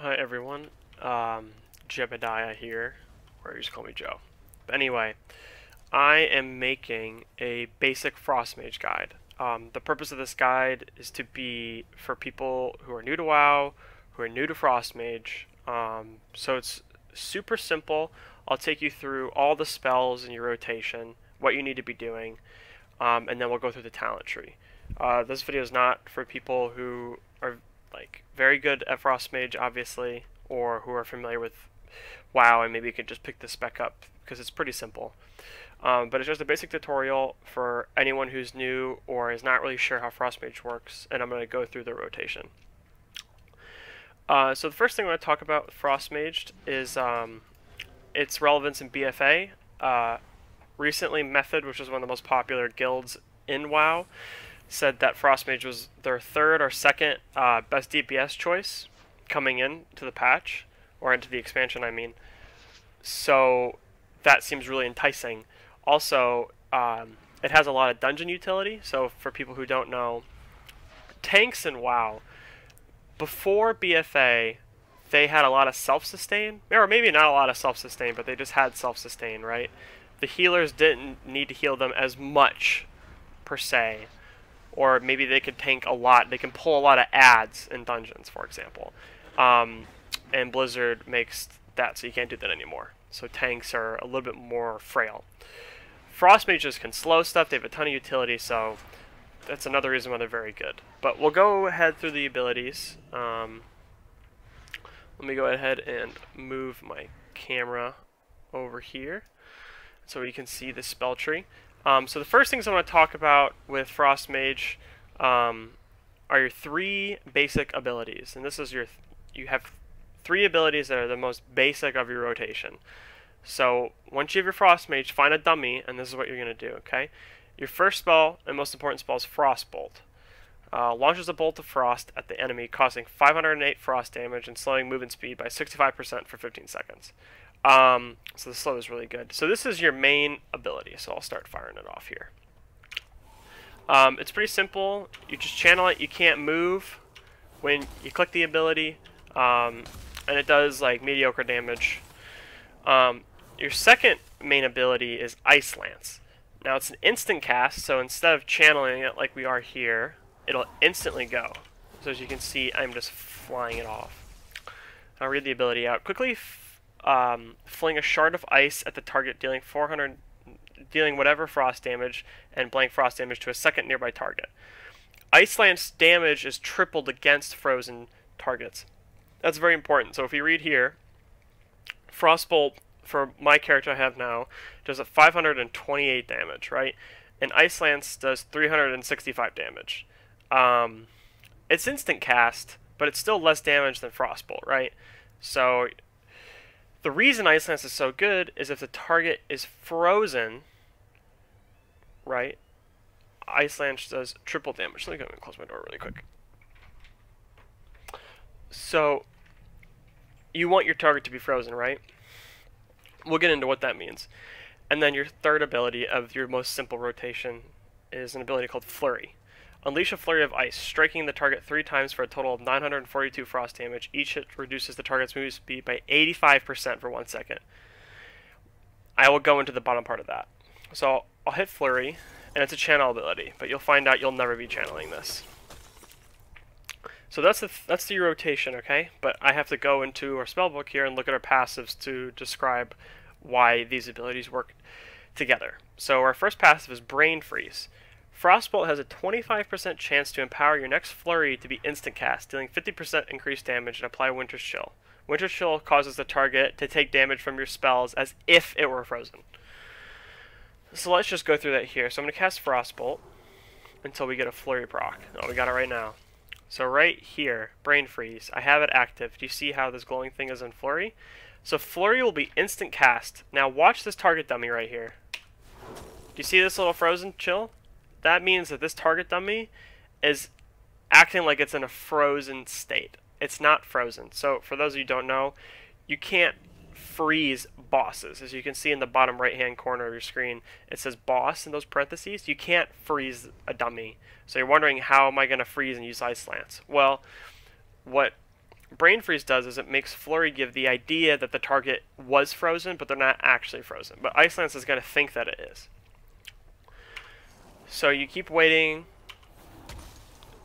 Hi everyone, Jebediah here, or you just call me Joe. But anyway, I am making a basic Frost Mage guide. The purpose of this guide is to be for people who are new to WoW, who are new to Frost Mage. So it's super simple. I'll take you through all the spells in your rotation, what you need to be doing, and then we'll go through the talent tree. This video is not for people who are like very good at Frost Mage, obviously, or who are familiar with WoW and maybe you can just pick the spec up because it's pretty simple. But it's just a basic tutorial for anyone who's new or is not really sure how Frost Mage works, and I'm going to go through the rotation. So the first thing I want to talk about with Frost Mage is its relevance in BFA. Recently, Method, which is one of the most popular guilds in WoW, said that Frost Mage was their third or second best DPS choice coming in to the patch, or into the expansion, I mean. So that seems really enticing. Also, it has a lot of dungeon utility, so for people who don't know, tanks in WoW, before BFA, they had a lot of self-sustain, or maybe not a lot of self-sustain, but they just had self-sustain, right? The healers didn't need to heal them as much, per se. Or maybe they could tank a lot. They can pull a lot of adds in dungeons, for example. And Blizzard makes that so you can't do that anymore. So tanks are a little bit more frail. Frost Mages can slow stuff. They have a ton of utility, so that's another reason why they're very good. But we'll go ahead through the abilities. Let me go ahead and move my camera over here so we can see the spell tree. So the first things I want to talk about with Frost Mage are your three basic abilities, and this is you have three abilities that are the most basic of your rotation. So once you have your Frost Mage, find a dummy, and this is what you're going to do. Okay, your first spell and most important spell is Frostbolt. Launches a bolt of frost at the enemy, causing 508 frost damage and slowing movement speed by 65% for 15 seconds. So the slow is really good. So this is your main ability, so I'll start firing it off here. It's pretty simple. You just channel it. You can't move when you click the ability, and it does like mediocre damage. Your second main ability is Ice Lance. Now it's an instant cast, so instead of channeling it like we are here, it'll instantly go. So as you can see, I'm just flying it off. I'll read the ability out quickly. Fling a shard of ice at the target, dealing whatever frost damage and blank frost damage to a second nearby target. Ice Lance damage is tripled against frozen targets. That's very important. So if you read here, Frostbolt for my character I have now does a 528 damage, right? And Ice Lance does 365 damage. It's instant cast, but it's still less damage than Frostbolt, right? So the reason Ice Lance is so good is if the target is frozen, right, Ice Lance does triple damage. Let me go and close my door really quick. So you want your target to be frozen, right? We'll get into what that means. And then your third ability of your most simple rotation is an ability called Flurry. Unleash a flurry of ice, striking the target 3 times for a total of 942 frost damage. Each hit reduces the target's movement speed by 85% for 1 second. I will go into the bottom part of that. So I'll hit Flurry, and it's a channel ability, but you'll find out you'll never be channeling this. So that's the rotation, okay? But I have to go into our spellbook here and look at our passives to describe why these abilities work together. So our first passive is Brain Freeze. Frostbolt has a 25% chance to empower your next flurry to be instant cast, dealing 50% increased damage, and apply Winter's Chill. Winter's Chill causes the target to take damage from your spells as if it were frozen. So let's just go through that here. So I'm going to cast Frostbolt until we get a flurry proc. Oh, we got it right now. So right here, Brain Freeze, I have it active. Do you see how this glowing thing is in flurry? So flurry will be instant cast. Now watch this target dummy right here. Do you see this little frozen chill? That means that this target dummy is acting like it's in a frozen state. It's not frozen. So for those of you who don't know, you can't freeze bosses. As you can see in the bottom right hand corner of your screen, it says boss in those parentheses. You can't freeze a dummy. So you're wondering, how am I going to freeze and use Ice Lance? Well, what Brain Freeze does is it makes Flurry give the idea that the target was frozen, but they're not actually frozen. But Ice Lance is going to think that it is. So you keep waiting.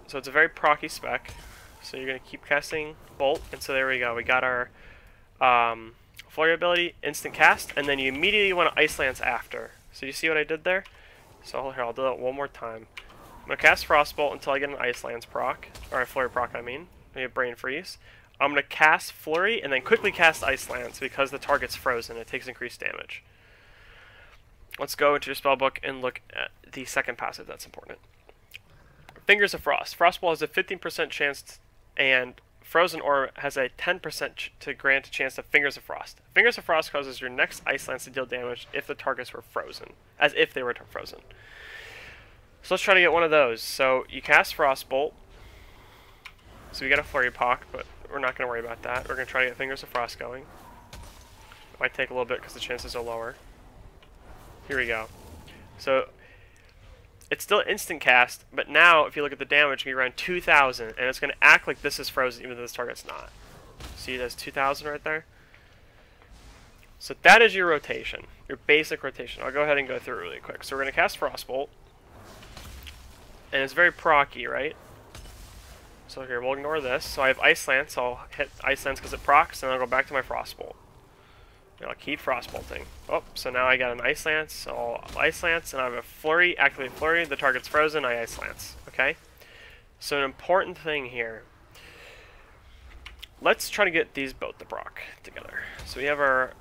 So it's a very procy spec. So you're going to keep casting Bolt, and so there we go. We got our Flurry ability, instant cast, and then you immediately want to Ice Lance after. So you see what I did there? So here, I'll do that one more time. I'm going to cast Frostbolt until I get an Ice Lance proc, or a Flurry proc, I mean. I have Brain Freeze. I'm going to cast Flurry and then quickly cast Ice Lance because the target's frozen. It takes increased damage. Let's go into your spellbook and look at the second passive that's important. Fingers of Frost. Frostbolt has a 15% chance, and Frozen Orb has a 10% to grant a chance of Fingers of Frost. Fingers of Frost causes your next Ice Lance to deal damage if the targets were frozen, as if they were frozen. So let's try to get one of those. So you cast Frostbolt. So we got a Flurry Pock, but we're not going to worry about that. We're going to try to get Fingers of Frost going. It might take a little bit because the chances are lower. Here we go. So it's still instant cast, but now if you look at the damage, it's going to be around 2,000, and it's going to act like this is frozen even though this target's not. See, that's 2,000 right there. So that is your rotation, your basic rotation. I'll go ahead and go through it really quick. So we're going to cast Frostbolt, and it's very procy, right? So here, we'll ignore this. So I have Ice Lance, so I'll hit Ice Lance because it procs, and I'll go back to my Frostbolt. And I'll keep Frostbolting. Oh, so now I got an Ice Lance, so I'll Ice Lance, and I have a Flurry, activate Flurry, the target's frozen, I Ice Lance, okay? So an important thing here. Let's try to get these both to proc together. So we have our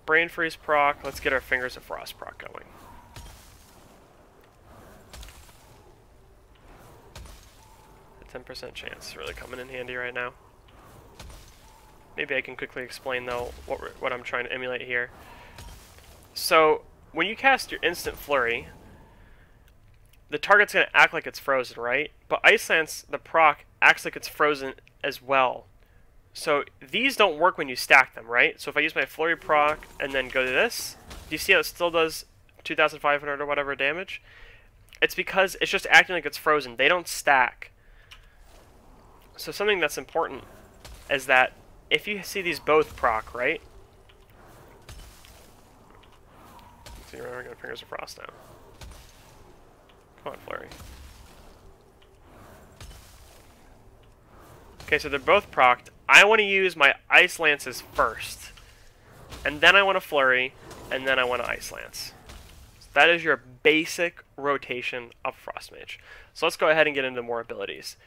Brain Freeze proc, let's get our Fingers of Frost proc going. A 10% chance really coming in handy right now. Maybe I can quickly explain, though, what I'm trying to emulate here. So, when you cast your instant Flurry, the target's going to act like it's frozen, right? But Ice Lance, the proc, acts like it's frozen as well. So, these don't work when you stack them, right? So, if I use my Flurry proc and then go to this, do you see how it still does 2,500 or whatever damage? It's because it's just acting like it's frozen. They don't stack. So, something that's important is that if you see these both proc, right? Let's see, we're going to Fingers of Frost now. Come on, Flurry. Okay, so they're both procced. I want to use my Ice Lances first. And then I want to Flurry, and then I want to Ice Lance. So that is your basic rotation of Frost Mage. So let's go ahead and get into more abilities.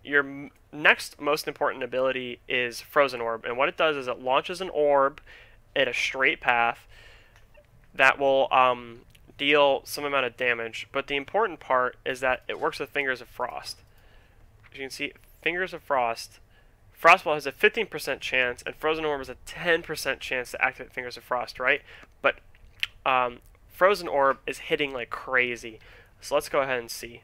Your next most important ability is Frozen Orb, and what it does is it launches an orb at a straight path that will deal some amount of damage, but the important part is that it works with Fingers of Frost. As you can see, Fingers of Frost, Frostbolt has a 15% chance, and Frozen Orb has a 10% chance to activate Fingers of Frost, right? But Frozen Orb is hitting like crazy, so let's go ahead and see.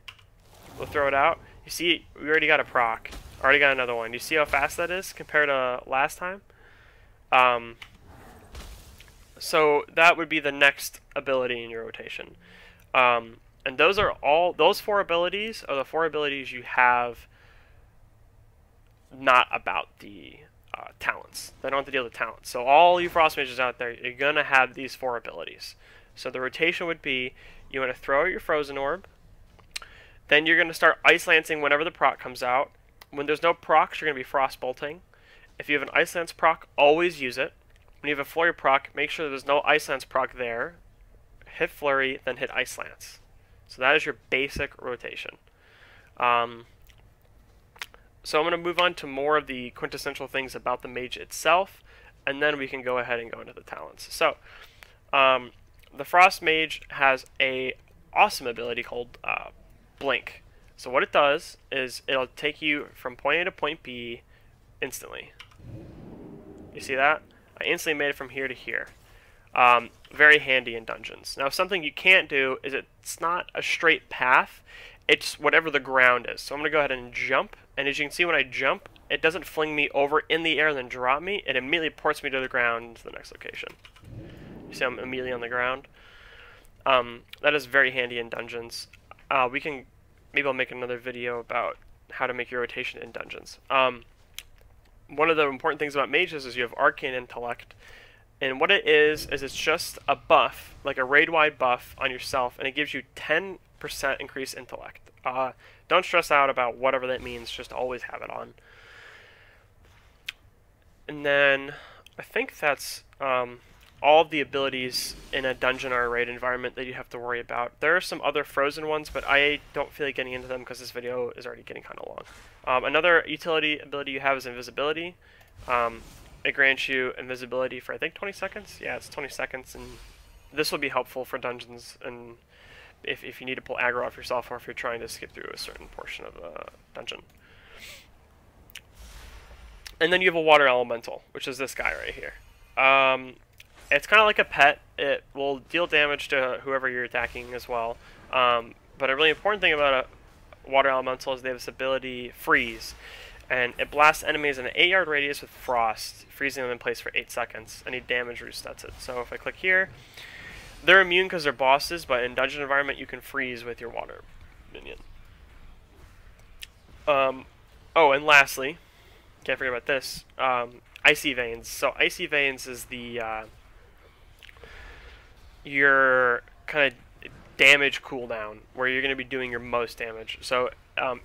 We'll throw it out. You see, we already got a proc. Already got another one. You see how fast that is compared to last time? So that would be the next ability in your rotation. And those four abilities are the four abilities you have not about the talents. They don't have to deal with talents. So all you Frost Mages out there, you're going to have these four abilities. So the rotation would be, you want to throw out your Frozen Orb. Then you're going to start Ice Lancing whenever the proc comes out. When there's no procs, you're going to be Frostbolting. If you have an Ice Lance proc, always use it. When you have a Flurry proc, make sure there's no Ice Lance proc there. Hit Flurry, then hit Ice Lance. So that is your basic rotation. So I'm going to move on to more of the quintessential things about the Mage itself, and then we can go ahead and go into the talents. So, the Frost Mage has a awesome ability called Blink. So what it does is it'll take you from point A to point B instantly. You see that? I instantly made it from here to here. Very handy in dungeons. Now something you can't do is it's not a straight path, it's whatever the ground is. So I'm going to go ahead and jump, and as you can see when I jump, it doesn't fling me over in the air and then drop me, it immediately ports me to the ground to the next location. You see I'm immediately on the ground? That is very handy in dungeons. Maybe I'll make another video about how to make your rotation in dungeons. one of the important things about mages is you have arcane intellect, and what it is it's just a buff, like a raid-wide buff on yourself, and it gives you 10% increased intellect. Don't stress out about whatever that means, just always have it on. And then I think that's all of the abilities in a dungeon or a raid environment that you have to worry about. There are some other frozen ones, but I don't feel like getting into them because this video is already getting kind of long. Another utility ability you have is invisibility. It grants you invisibility for, I think, 20 seconds? Yeah, it's 20 seconds, and this will be helpful for dungeons and if you need to pull aggro off yourself, or if you're trying to skip through a certain portion of the dungeon. And then you have a water elemental, which is this guy right here. It's kind of like a pet. It will deal damage to whoever you're attacking as well. But a really important thing about a water elemental is they have this ability, Freeze. And it blasts enemies in an 8-yard radius with frost, freezing them in place for 8 seconds. Any damage resets it. So if I click here, they're immune because they're bosses, but in dungeon environment you can freeze with your water minion. Oh, and lastly, can't forget about this, Icy Veins. So Icy Veins is the your kind of damage cooldown, where you're going to be doing your most damage. So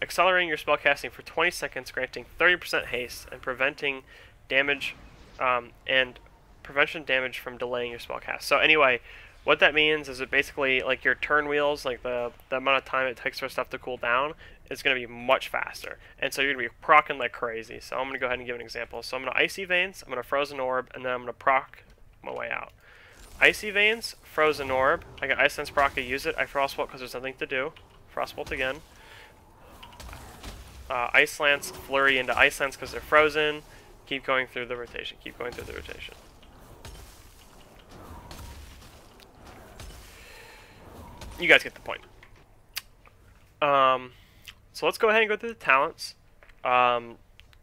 accelerating your spellcasting for 20 seconds, granting 30% haste, and preventing damage and prevention damage from delaying your spellcast. So anyway, what that means is it basically, like, your turn wheels, like the amount of time it takes for stuff to cool down, is going to be much faster. And so you're going to be proccing like crazy. So I'm going to go ahead and give an example. So I'm going to Icy Veins, I'm going to Frozen Orb, and then I'm going to proc my way out. Icy Veins, Frozen Orb, I got Ice Sense proc, I use it, I Frostbolt because there's nothing to do. Frostbolt again. Ice Lance, Flurry into Ice Lance because they're frozen. Keep going through the rotation, keep going through the rotation. You guys get the point. So let's go ahead and go through the talents.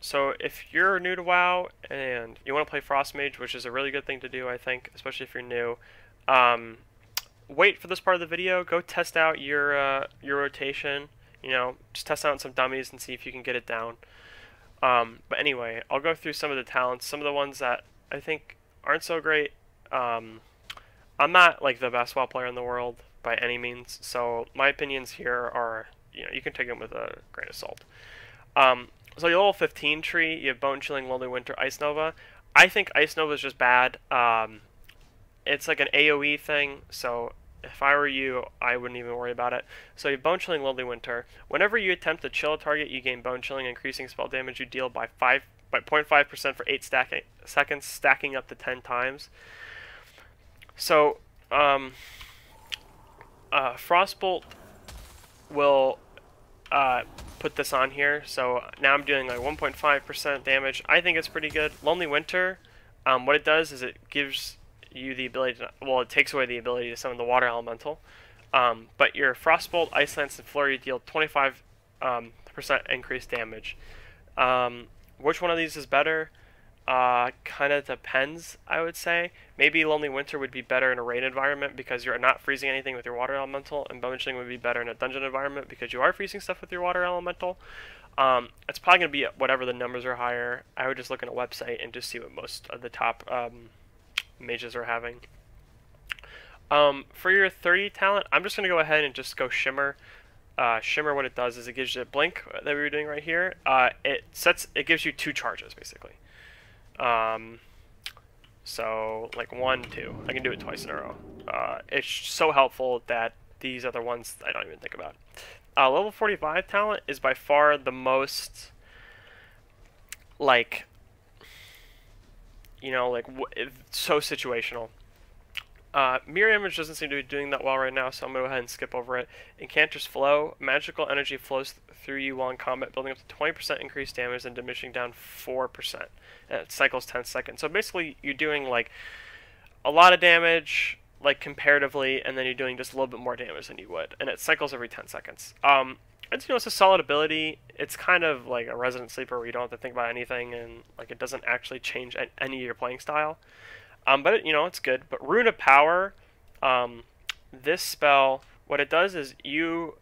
So if you're new to WoW and you want to play Frost Mage, which is a really good thing to do, I think, especially if you're new, wait for this part of the video. Go test out your rotation. You know, just test out some dummies and see if you can get it down. But anyway, I'll go through some of the talents, some of the ones that I think aren't so great. I'm not like the best WoW player in the world by any means, so my opinions here are, you know, you can take them with a grain of salt. So your level 15 tree, you have Bone Chilling, Lonely Winter, Ice Nova. I think Ice Nova is just bad. It's like an AoE thing, so if I were you, I wouldn't even worry about it. So you have Bone Chilling, Lonely Winter. Whenever you attempt to chill a target, you gain Bone Chilling, increasing spell damage you deal by 0.5% for 8 seconds, stacking up to 10 times. So Frostbolt will put this on here, so now I'm doing like 1.5% damage. I think it's pretty good. Lonely Winter, what it does is it gives you the ability to, well, it takes away the ability to summon the water elemental, but your Frostbolt, Ice Lance, and Flurry deal 25% increased damage. Which one of these is better? Kind of depends, I would say. Maybe Lonely Winter would be better in a raid environment because you're not freezing anything with your water elemental, and Bone Chilling would be better in a dungeon environment because you are freezing stuff with your water elemental. It's probably going to be whatever the numbers are higher. I would just look at a website and just see what most of the top mages are having. For your 30 talent, I'm just going to go ahead and just go Shimmer. Shimmer, what it does is it gives you a blink that we were doing right here. It gives you 2 charges, basically. So like 1, 2. I can do it twice in a row. It's so helpful that these other ones I don't even think about. Level 45 talent is by far the most, like, you know, like so situational. Mirror Image doesn't seem to be doing that well right now, so I'm going to go ahead and skip over it. Incanter's Flow. Magical energy flows through you while in combat, building up to 20% increased damage and diminishing down 4%. And it cycles 10 seconds. So basically, you're doing, like, a lot of damage, like, comparatively, and then you're doing just a little bit more damage than you would. And it cycles every 10 seconds. It's, you know, it's a solid ability. It's kind of like a Resident Sleeper where you don't have to think about anything, and, like, it doesn't actually change any of your playing style. But it, you know, it's good. But Rune of Power, this spell, what it does is you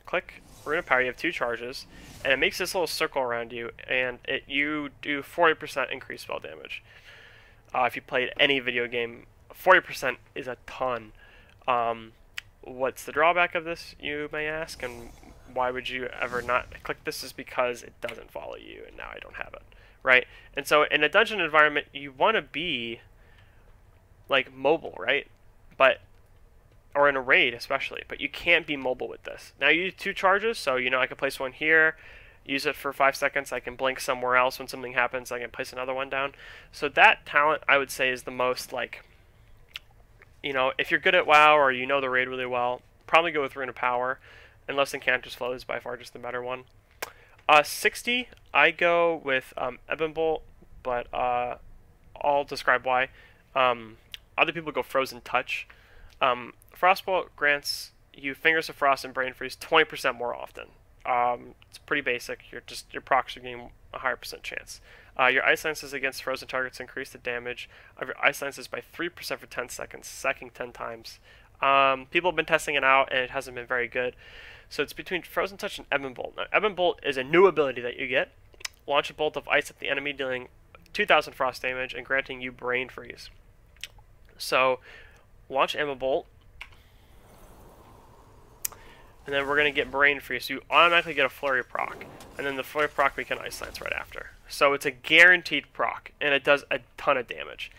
click Rune of Power, you have 2 charges, and it makes this little circle around you, and you do 40% increased spell damage. If you played any video game, 40% is a ton. What's the drawback of this, you may ask, and why would you ever not click this? Is because it doesn't follow you, and now I don't have it, right? And so in a dungeon environment, you want to be like mobile, right? But or in a raid especially, but you can't be mobile with this. Now you use 2 charges, so I can place one here, use it for 5 seconds, I can blink somewhere else when something happens, I can place another one down. So that talent, I would say, is the most, like, if you're good at WoW or the raid really well, probably go with Rune of Power, unless Encanter's Flow is by far just the better one. 60, I go with Ebon Bolt, but I'll describe why. Other people go Frozen Touch. Frostbolt grants you Fingers of Frost and Brain Freeze 20% more often. It's pretty basic. Your procs are getting a higher percent chance. Your Ice Lances against frozen targets increase the damage of your Ice Lances by 3% for 10 seconds, sacking 10 times. People have been testing it out, and it hasn't been very good. So it's between Frozen Touch and Ebon Bolt. Now, Ebon Bolt is a new ability that you get. Launch a bolt of ice at the enemy, dealing 2,000 frost damage and granting you Brain Freeze. So, launch Ebon Bolt, and then we're going to get Brain Freeze. So you automatically get a Flurry proc, and then the Flurry proc we can Ice Lance right after. So it's a guaranteed proc, and it does a ton of damage.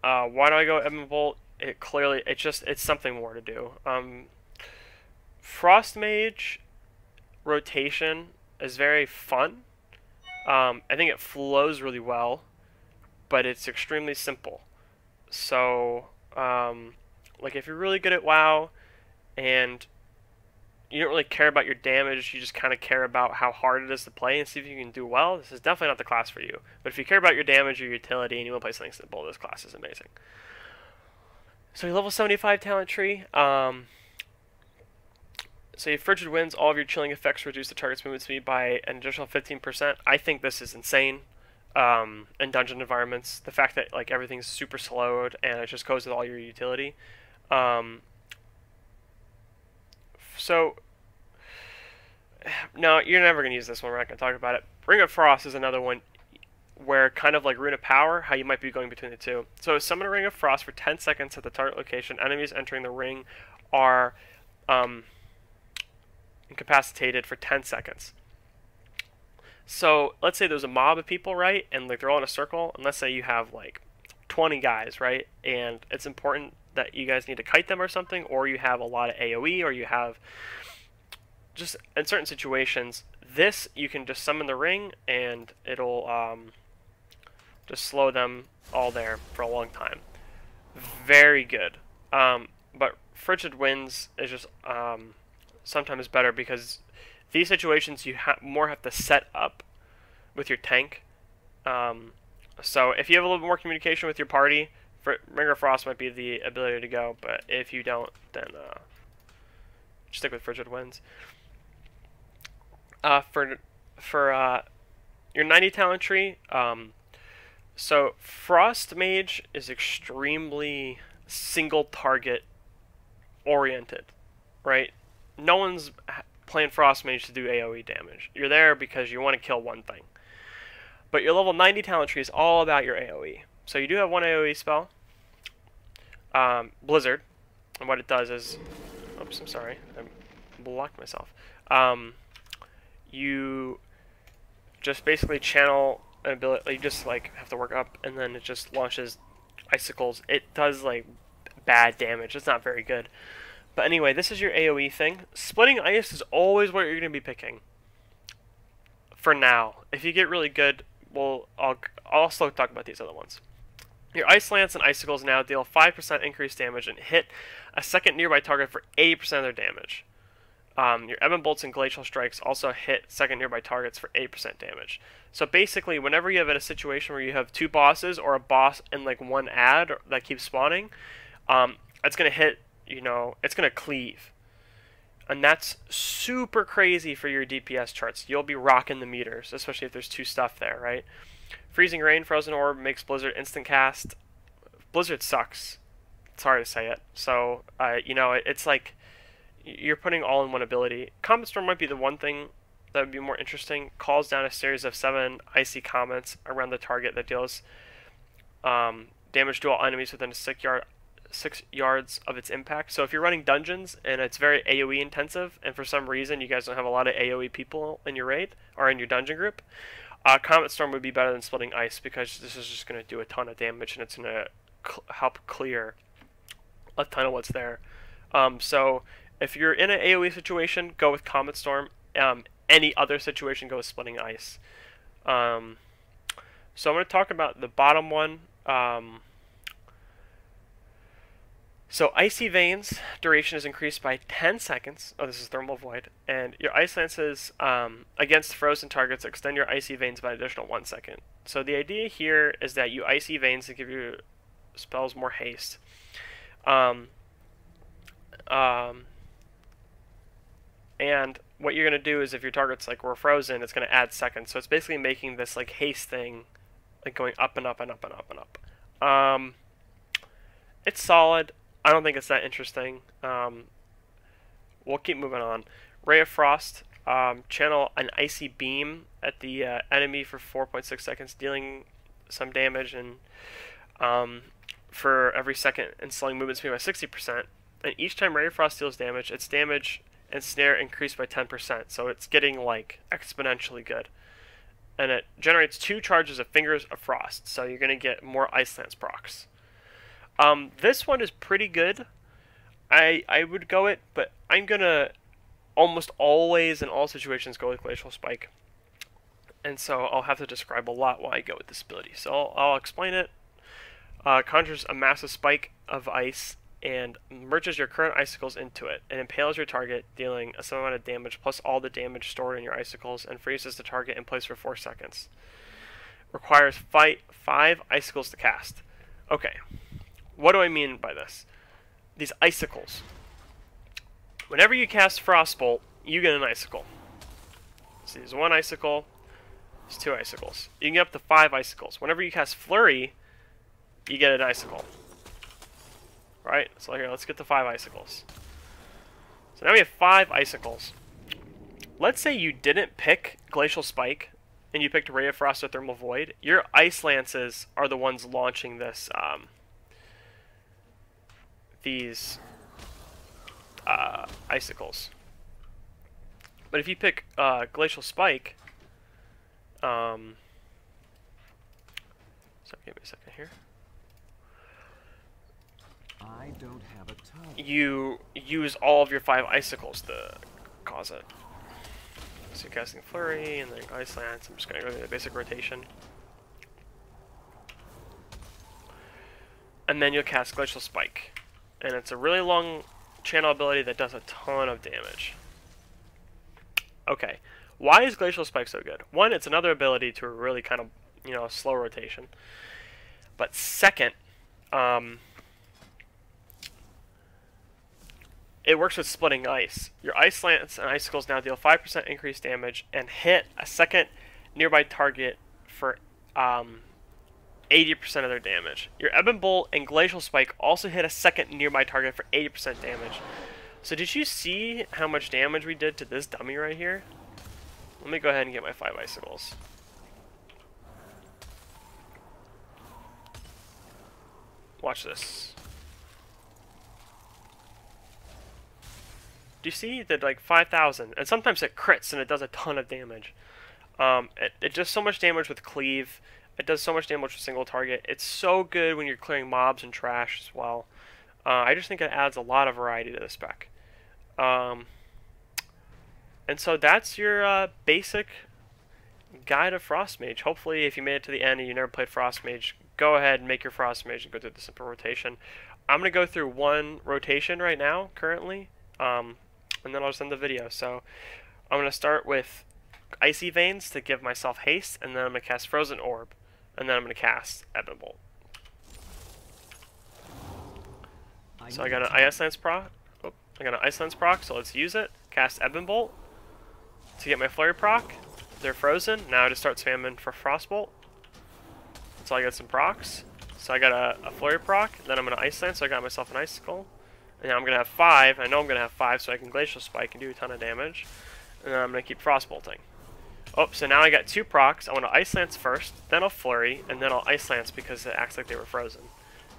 Why do I go Ebon Bolt? It's something more to do. Frost Mage rotation is very fun. I think it flows really well, but it's extremely simple. So, like, if you're really good at WoW and you don't really care about your damage, you just kind of care about how hard it is to play and see if you can do well, this is definitely not the class for you. But if you care about your damage or your utility and you want to play something simple, this class is amazing. So your level 75 talent tree. So you have Frigid Winds, all of your chilling effects reduce the target's movement speed by an additional 15%. I think this is insane in dungeon environments. The fact that everything's super slowed and it just goes with all your utility. So, no, you're never going to use this one. We're not going to talk about it. Ring of Frost is another one where, kind of like Rune of Power, how you might be going between the two. So summon a Ring of Frost for 10 seconds at the target location. Enemies entering the ring are incapacitated for 10 seconds. So let's say there's a mob of people, right? And they're all in a circle. And let's say you have 20 guys, right? And it's important that you guys need to kite them or something, or you have a lot of AoE, or you have just in certain situations, this you can just summon the ring and it'll just slow them all there for a long time. Very good. But Frigid Winds is just sometimes better because these situations you more have to set up with your tank. So if you have a little bit more communication with your party, Ring of Frost might be the ability to go, but if you don't, then stick with Frigid Winds. For your 90 talent tree, so Frost Mage is extremely single target oriented, right? No one's playing Frost Mage to do AoE damage. You're there because you want to kill one thing. But your level 90 talent tree is all about your AoE. So you do have one AoE spell, Blizzard, and what it does is, oops, I'm sorry, I blocked myself. You just basically channel an ability, you just have to work up, and then it just launches icicles. It does bad damage. It's not very good. But anyway, this is your AoE thing. Splitting Ice is always what you're going to be picking. For now. If you get really good, well, I'll also talk about these other ones. Your Ice Lance and Icicles now deal 5% increased damage and hit a second nearby target for 80% of their damage. Your Ebon Bolts and Glacial Strikes also hit second nearby targets for 8% damage. So basically, whenever you have in a situation where you have 2 bosses or a boss in one ad that keeps spawning, it's going to hit, it's going to cleave. And that's super crazy for your DPS charts. You'll be rocking the meters, especially if there's 2 stuff there, right? Freezing Rain, Frozen Orb makes Blizzard instant cast. Blizzard sucks. It's hard to say it. So, it's you're putting all in one ability. Combat Storm might be the one thing that would be more interesting, calls down a series of 7 icy comets around the target that deals damage to all enemies within 6 yards of its impact. So if you're running dungeons and it's very AoE intensive, and for some reason you guys don't have a lot of AoE people in your raid or in your dungeon group, Comet Storm would be better than Splitting Ice, because this is just going to do a ton of damage and it's going to help clear a ton of what's there. So if you're in an AoE situation, go with Comet Storm. Any other situation, go with Splitting Ice. So I'm going to talk about the bottom one. So Icy Veins duration is increased by 10 seconds. Oh, this is Thermal Void. And your Ice Lances against frozen targets extend your Icy Veins by an additional 1 second. So the idea here is that you Icy Veins to give your spells more haste. And what you're going to do is, if your targets like were frozen, it's going to add seconds. So it's basically making this like haste thing like going up and up and up and up and up. It's solid. I don't think it's that interesting. We'll keep moving on. Ray of Frost. Channel an icy beam at the enemy for 4.6 seconds, dealing some damage, and for every second, and slowing movement speed by 60%. And each time Ray of Frost deals damage, its damage and snare increase by 10%. So it's getting like exponentially good. And it generates 2 charges of Fingers of Frost. So you're going to get more Ice Lance procs. This one is pretty good. I would go it, but I'm going to almost always in all situations go with Glacial Spike. And so I'll have to describe a lot why I go with this ability. So I'll explain it. Conjures a massive spike of ice and merges your current icicles into it, and impales your target, dealing a similar amount of damage plus all the damage stored in your icicles, and freezes the target in place for 4 seconds. Requires 5 icicles to cast. Okay, what do I mean by this? These icicles. Whenever you cast Frostbolt, you get an icicle. So there's 1 icicle, there's 2 icicles. You can get up to 5 icicles. Whenever you cast Flurry, you get an icicle. Right? So here, let's get the 5 icicles. So now we have 5 icicles. Let's say you didn't pick Glacial Spike, and you picked Ray of Frost or Thermal Void. Your Ice Lances are the ones launching this, these icicles. But if you pick Glacial Spike, so give me a second here. I don't have a tongue. You use all of your 5 icicles to cause it. So you're casting Flurry and then Ice Lance. I'm just going to go through the basic rotation. And then you'll cast Glacial Spike. And it's a really long channel ability that does a ton of damage. Okay, why is Glacial Spike so good? One, it's another ability to a really kind of, you know, slow rotation. But second, it works with Splitting Ice. Your Ice Lance and Icicles now deal 5% increased damage and hit a second nearby target for 80% of their damage. Your Ebon Bolt and Glacial Spike also hit a second nearby target for 80% damage. So did you see how much damage we did to this dummy right here? Let me go ahead and get my 5 Icicles. Watch this. Do you see that, like 5,000? And sometimes it crits and it does a ton of damage. It does so much damage with cleave. It does so much damage with single target. It's so good when you're clearing mobs and trash as well. I just think it adds a lot of variety to the spec. And so that's your basic guide of Frost Mage. Hopefully, if you made it to the end and you never played Frost Mage, go ahead and make your Frost Mage and go through the simple rotation. I'm going to go through one rotation right now, currently. And then I'll just end the video. So I'm going to start with Icy Veins to give myself haste, and then I'm going to cast Frozen Orb, and then I'm going to cast Ebon Bolt. So I got an Ice Lance proc. Oh, I got an Ice Lance proc, so let's use it. Cast Ebon Bolt to get my Flurry proc. They're frozen. Now I just start spamming for Frostbolt until I get some procs. So I got a Flurry proc, then I'm going to Ice Lance, so I got myself an Icicle. And now I'm going to have 5. I know I'm going to have 5, so I can Glacial Spike and do a ton of damage. and then I'm going to keep Frostbolting. Oh, so now I got 2 procs. I want to Ice Lance first, then I'll Flurry, and then I'll Ice Lance because it acts like they were frozen.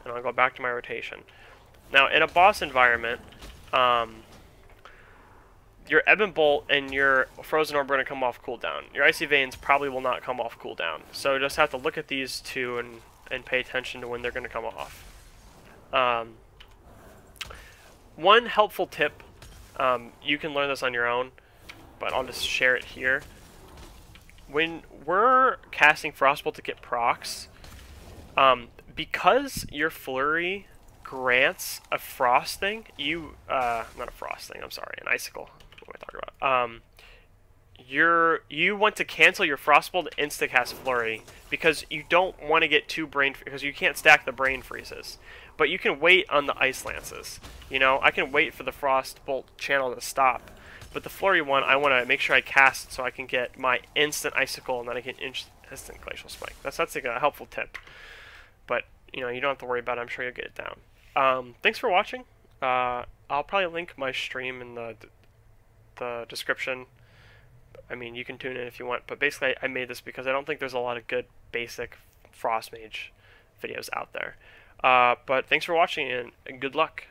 And I'll go back to my rotation. Now, in a boss environment, your Ebb and Bolt and your Frozen Orb are going to come off cooldown. Your Icy Veins probably will not come off cooldown. So you just have to look at these two and pay attention to when they're going to come off. One helpful tip, you can learn this on your own, but I'll just share it here. When we're casting Frostbolt to get procs, because your Flurry grants a frost thing, not a frost thing, I'm sorry, an icicle. What am I talking about? You want to cancel your Frostbolt and insta-cast Flurry because you don't want to get 2 brain, because you can't stack the brain freezes. But you can wait on the Ice Lances. You know, I can wait for the Frostbolt channel to stop. But the Flurry one, I want to make sure I cast so I can get my instant Icicle and then I can instant Glacial Spike. That's like a helpful tip. But, you know, you don't have to worry about it. I'm sure you'll get it down. Thanks for watching. I'll probably link my stream in the description. I mean, you can tune in if you want. But basically, I made this because I don't think there's a lot of good basic Frost Mage videos out there. But thanks for watching and good luck.